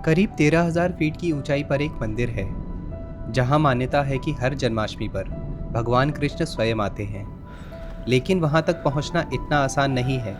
करीब 13,000 फीट की ऊंचाई पर एक मंदिर है जहां मान्यता है कि हर जन्माष्टमी पर भगवान कृष्ण स्वयं आते हैं। लेकिन वहां तक पहुंचना इतना आसान नहीं है।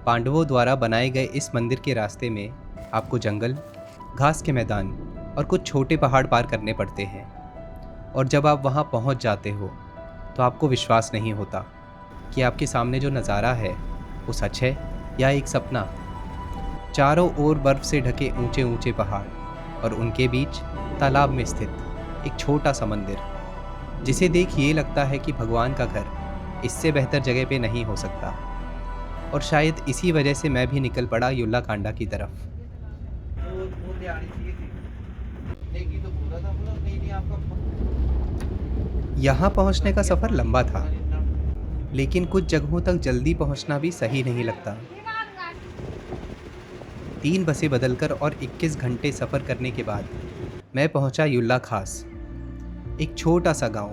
पांडवों द्वारा बनाए गए इस मंदिर के रास्ते में आपको जंगल, घास के मैदान और कुछ छोटे पहाड़ पार करने पड़ते हैं। और जब आप वहां पहुंच जाते हो तो आपको विश्वास नहीं होता कि आपके सामने जो नज़ारा है वो सच है या एक सपना। चारों ओर बर्फ से ढके ऊंचे ऊंचे पहाड़ और उनके बीच तालाब में स्थित एक छोटा सा मंदिर, जिसे देख ये लगता है कि भगवान का घर इससे बेहतर जगह पे नहीं हो सकता। और शायद इसी वजह से मैं भी निकल पड़ा युल्ला कांडा की तरफ। वो ले आनी चाहिए थी। लेकिन तो बोला था बोला नहीं नहीं आपका यहाँ पहुँचने का गलती है सफ़र पानी लंबा था, पता नहीं इतना। लेकिन कुछ जगहों तक जल्दी पहुँचना भी सही नहीं लगता। 3 बसें बदलकर और 21 घंटे सफ़र करने के बाद मैं पहुँचा युल्ला खास, एक छोटा सा गांव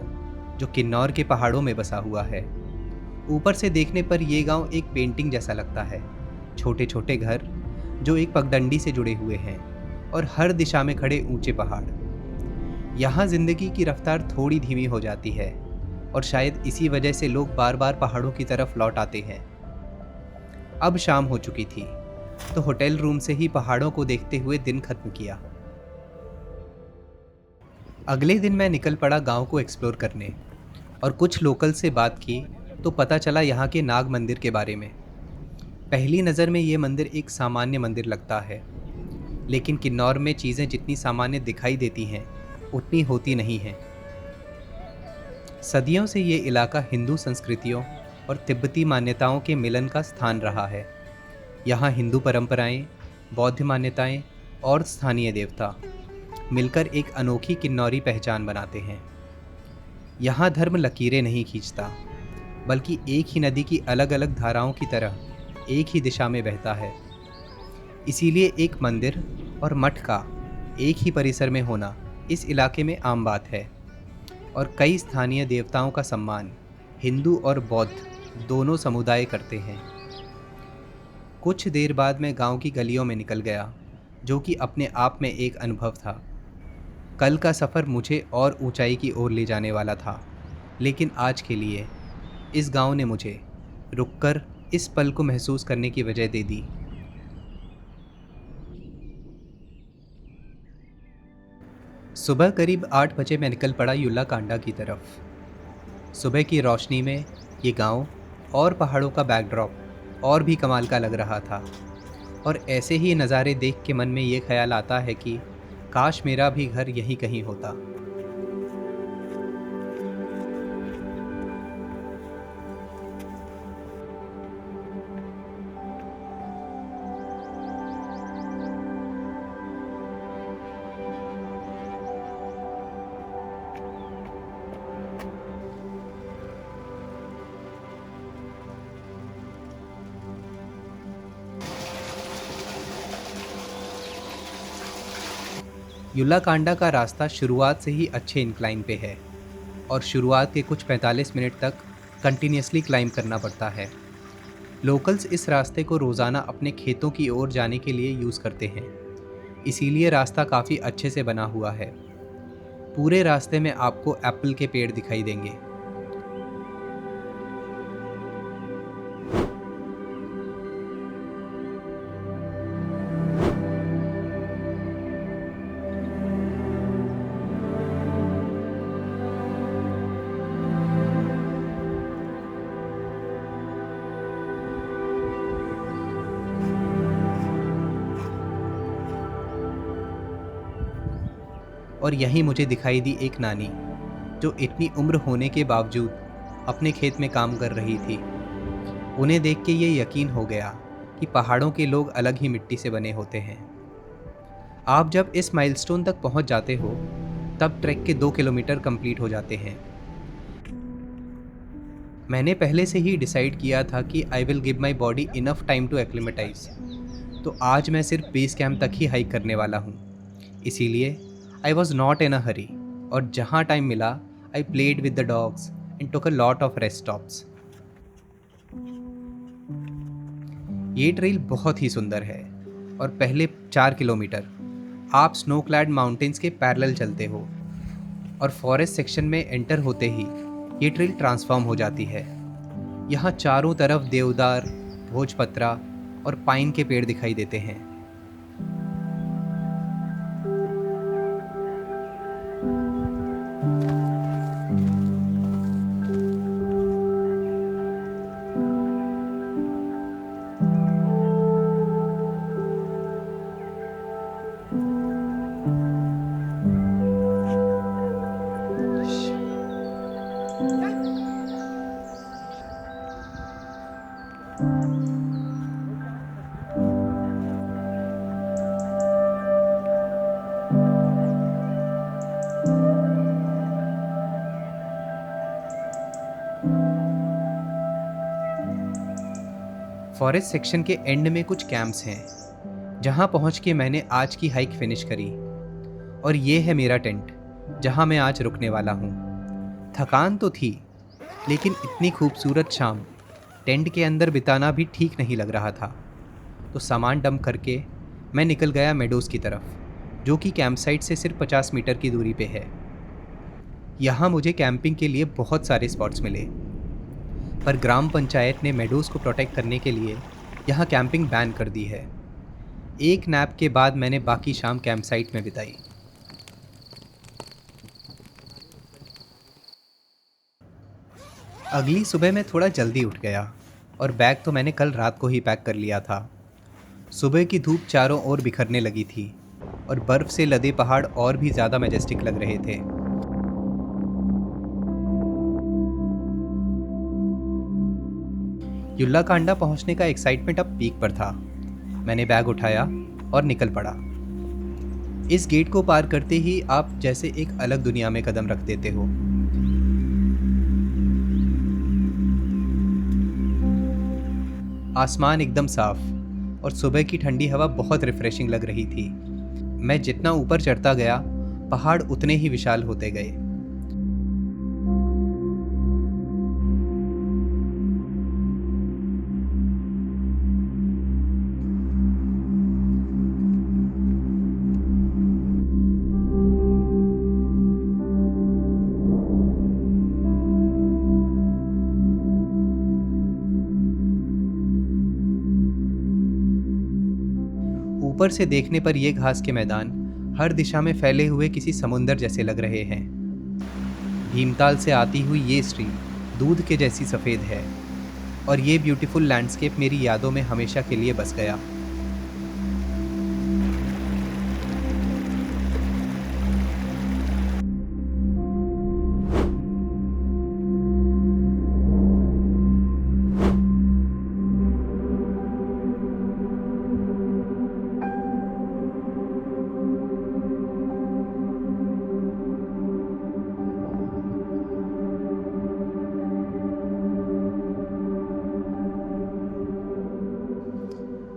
जो किन्नौर के पहाड़ों में बसा हुआ है। ऊपर से देखने पर यह गांव एक पेंटिंग जैसा लगता है। छोटे छोटे घर जो एक पगडंडी से जुड़े हुए हैं और हर दिशा में खड़े ऊंचे पहाड़। यहाँ जिंदगी की रफ्तार थोड़ी धीमी हो जाती है और शायद इसी वजह से लोग बार बार पहाड़ों की तरफ लौट आते हैं। अब शाम हो चुकी थी तो होटल रूम से ही पहाड़ों को देखते हुए दिन खत्म किया। अगले दिन मैं निकल पड़ा गांव को एक्सप्लोर करने और कुछ लोकल से बात की तो पता चला यहाँ के नाग मंदिर के बारे में। पहली नज़र में ये मंदिर एक सामान्य मंदिर लगता है, लेकिन किन्नौर में चीज़ें जितनी सामान्य दिखाई देती हैं उतनी होती नहीं हैं। सदियों से ये इलाका हिंदू संस्कृतियों और तिब्बती मान्यताओं के मिलन का स्थान रहा है। यहाँ हिंदू परंपराएं, बौद्ध मान्यताएं और स्थानीय देवता मिलकर एक अनोखी किन्नौरी पहचान बनाते हैं। यहाँ धर्म लकीरें नहीं खींचता, बल्कि एक ही नदी की अलग अलग धाराओं की तरह एक ही दिशा में बहता है। इसीलिए एक मंदिर और मठ का एक ही परिसर में होना इस इलाके में आम बात है। और कई स्थानीय देवताओं का सम्मान हिंदू और बौद्ध दोनों समुदाय करते हैं। कुछ देर बाद मैं गांव की गलियों में निकल गया, जो कि अपने आप में एक अनुभव था। कल का सफ़र मुझे और ऊंचाई की ओर ले जाने वाला था, लेकिन आज के लिए इस गांव ने मुझे रुककर इस पल को महसूस करने की वजह दे दी। सुबह करीब 8 बजे मैं निकल पड़ा युल्ला कांडा की तरफ। सुबह की रोशनी में ये गांव और पहाड़ों का बैकड्रॉप और भी कमाल का लग रहा था। और ऐसे ही नज़ारे देख के मन में ये ख्याल आता है कि काश मेरा भी घर यहीं कहीं होता। युल्ला कांडा का रास्ता शुरुआत से ही अच्छे इंक्लाइन पे है और शुरुआत के कुछ 45 मिनट तक कंटिन्यूसली क्लाइंब करना पड़ता है। लोकल्स इस रास्ते को रोज़ाना अपने खेतों की ओर जाने के लिए यूज़ करते हैं, इसीलिए रास्ता काफ़ी अच्छे से बना हुआ है। पूरे रास्ते में आपको एप्पल के पेड़ दिखाई देंगे। और यहीं मुझे दिखाई दी एक नानी, जो इतनी उम्र होने के बावजूद अपने खेत में काम कर रही थी। उन्हें देख के ये यकीन हो गया कि पहाड़ों के लोग अलग ही मिट्टी से बने होते हैं। आप जब इस माइलस्टोन तक पहुंच जाते हो तब ट्रैक के 2 किलोमीटर कंप्लीट हो जाते हैं। मैंने पहले से ही डिसाइड किया था कि I will give my body enough time to acclimatise, तो आज मैं सिर्फ बेस कैंप तक ही हाइक करने वाला हूँ। इसीलिए आई वॉज नॉट इन अ हरी, और जहाँ टाइम मिला I played with the dogs and took a lot of rest stops. ये ट्रेल बहुत ही सुंदर है। और पहले 4 किलोमीटर आप स्नो क्लैड माउंटेन्स के पैरेलल चलते हो और फॉरेस्ट सेक्शन में एंटर होते ही ये ट्रेल ट्रांसफॉर्म हो जाती है। यहाँ चारों तरफ देवदार, भोजपत्रा और पाइन के पेड़ दिखाई देते हैं। फॉरेस्ट सेक्शन के एंड में कुछ कैंप्स हैं जहां पहुंच के मैंने आज की हाइक फिनिश करी। और ये है मेरा टेंट जहां मैं आज रुकने वाला हूं। थकान तो थी, लेकिन इतनी खूबसूरत शाम टेंट के अंदर बिताना भी ठीक नहीं लग रहा था। तो सामान डंप करके मैं निकल गया मेडोज़ की तरफ, जो कि कैंप साइट से सिर्फ 50 मीटर की दूरी पे है। यहाँ मुझे कैंपिंग के लिए बहुत सारे स्पॉट्स मिले, पर ग्राम पंचायत ने मेडोज़ को प्रोटेक्ट करने के लिए यहाँ कैंपिंग बैन कर दी है। एक नैप के बाद मैंने बाकी शाम कैंप साइट में बिताई। अगली सुबह मैं थोड़ा जल्दी उठ गया और बैग तो मैंने कल रात को ही पैक कर लिया था। सुबह की धूप चारों ओर बिखरने लगी थी और बर्फ़ से लदे पहाड़ और भी ज़्यादा मैजेस्टिक लग रहे थे। युल्लाकांडा पहुंचने का एक्साइटमेंट अब पीक पर था। मैंने बैग उठाया और निकल पड़ा। इस गेट को पार करते ही आप जैसे एक अलग दुनिया में कदम रख देते हो। आसमान एकदम साफ और सुबह की ठंडी हवा बहुत रिफ्रेशिंग लग रही थी। मैं जितना ऊपर चढ़ता गया, पहाड़ उतने ही विशाल होते गए। ऊपर से देखने पर ये घास के मैदान हर दिशा में फैले हुए किसी समुंदर जैसे लग रहे हैं। भीमताल से आती हुई ये स्ट्रीम दूध के जैसी सफ़ेद है और ये ब्यूटीफुल लैंडस्केप मेरी यादों में हमेशा के लिए बस गया।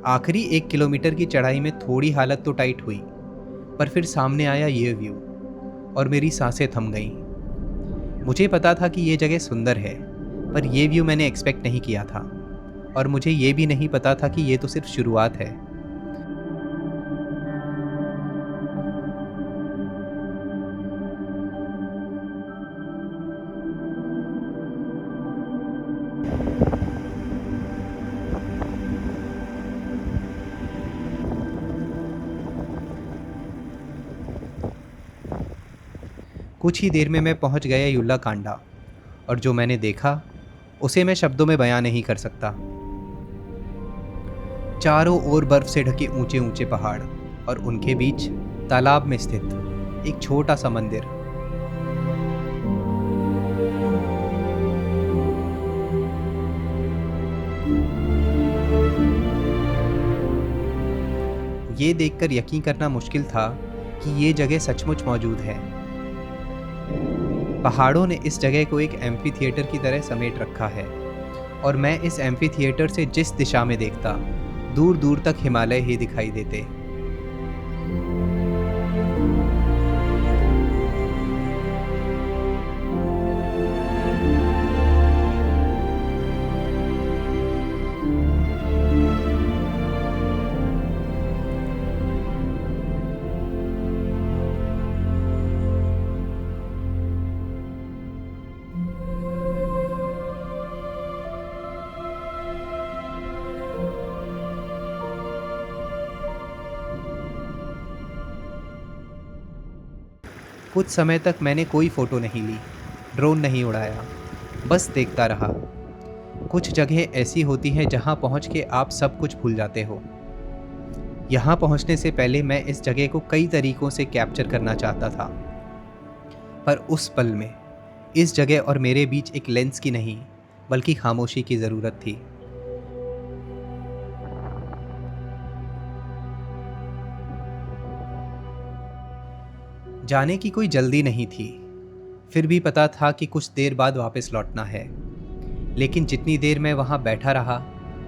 आखिरी 1 किलोमीटर की चढ़ाई में थोड़ी हालत तो टाइट हुई, पर फिर सामने आया ये व्यू और मेरी सांसें थम गईं। मुझे पता था कि ये जगह सुंदर है, पर ये व्यू मैंने एक्सपेक्ट नहीं किया था और मुझे ये भी नहीं पता था कि ये तो सिर्फ शुरुआत है। कुछ ही देर में मैं पहुंच गया युल्लाकांडा, और जो मैंने देखा उसे मैं शब्दों में बयां नहीं कर सकता। चारों ओर बर्फ से ढके ऊंचे ऊंचे पहाड़ और उनके बीच तालाब में स्थित एक छोटा सा मंदिर। ये देखकर यकीन करना मुश्किल था कि ये जगह सचमुच मौजूद है। पहाड़ों ने इस जगह को एक एम्फी थिएटर की तरह समेट रखा है और मैं इस एम्फी थिएटर से जिस दिशा में देखता, दूर दूर तक हिमालय ही दिखाई देते। कुछ समय तक मैंने कोई फ़ोटो नहीं ली, ड्रोन नहीं उड़ाया, बस देखता रहा। कुछ जगह ऐसी होती हैं जहाँ पहुँच के आप सब कुछ भूल जाते हो। यहाँ पहुँचने से पहले मैं इस जगह को कई तरीक़ों से कैप्चर करना चाहता था, पर उस पल में इस जगह और मेरे बीच एक लेंस की नहीं बल्कि खामोशी की ज़रूरत थी। जाने की कोई जल्दी नहीं थी, फिर भी पता था कि कुछ देर बाद वापस लौटना है। लेकिन जितनी देर मैं वहाँ बैठा रहा,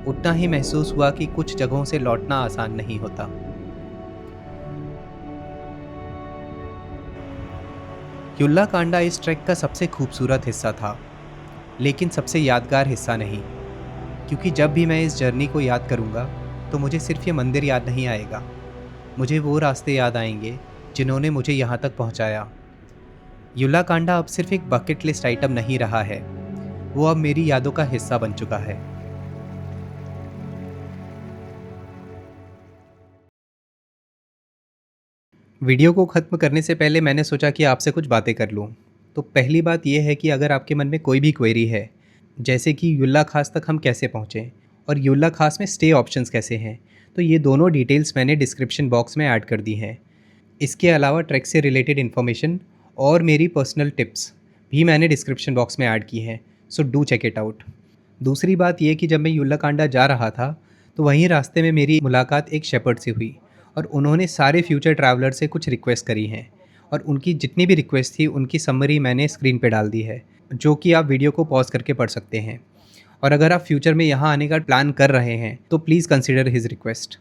उतना ही महसूस हुआ कि कुछ जगहों से लौटना आसान नहीं होता। युल्ला कांडा इस ट्रैक का सबसे खूबसूरत हिस्सा था, लेकिन सबसे यादगार हिस्सा नहीं, क्योंकि जब भी मैं इस जर्नी को याद करूँगा तो मुझे सिर्फ ये मंदिर याद नहीं आएगा, मुझे वो रास्ते याद आएंगे जिन्होंने मुझे यहाँ तक पहुँचाया। युल्ला कांडा अब सिर्फ एक बकेट लिस्ट आइटम नहीं रहा है, वो अब मेरी यादों का हिस्सा बन चुका है। वीडियो को ख़त्म करने से पहले मैंने सोचा कि आपसे कुछ बातें कर लूँ। तो पहली बात यह है कि अगर आपके मन में कोई भी क्वेरी है, जैसे कि युल्ला खास तक हम कैसे पहुँचें और युल्ला खास में स्टे ऑप्शंस कैसे हैं, तो ये दोनों डिटेल्स मैंने डिस्क्रिप्शन बॉक्स में ऐड कर दी हैं। इसके अलावा ट्रैक से रिलेटेड इन्फॉर्मेशन और मेरी पर्सनल टिप्स भी मैंने डिस्क्रिप्शन बॉक्स में ऐड की हैं, so do check it out. दूसरी बात ये कि जब मैं युल्ला कांडा जा रहा था तो वहीं रास्ते में मेरी मुलाकात एक शेपर्ड से हुई और उन्होंने सारे फ्यूचर ट्रैवलर से कुछ रिक्वेस्ट करी हैं और उनकी जितनी भी रिक्वेस्ट थी उनकी समरी मैंने स्क्रीन पे डाल दी है, जो कि आप वीडियो को पॉज करके पढ़ सकते हैं। और अगर आप फ्यूचर में यहाँ आने का प्लान कर रहे हैं तो प्लीज़ कंसिडर हिज रिक्वेस्ट।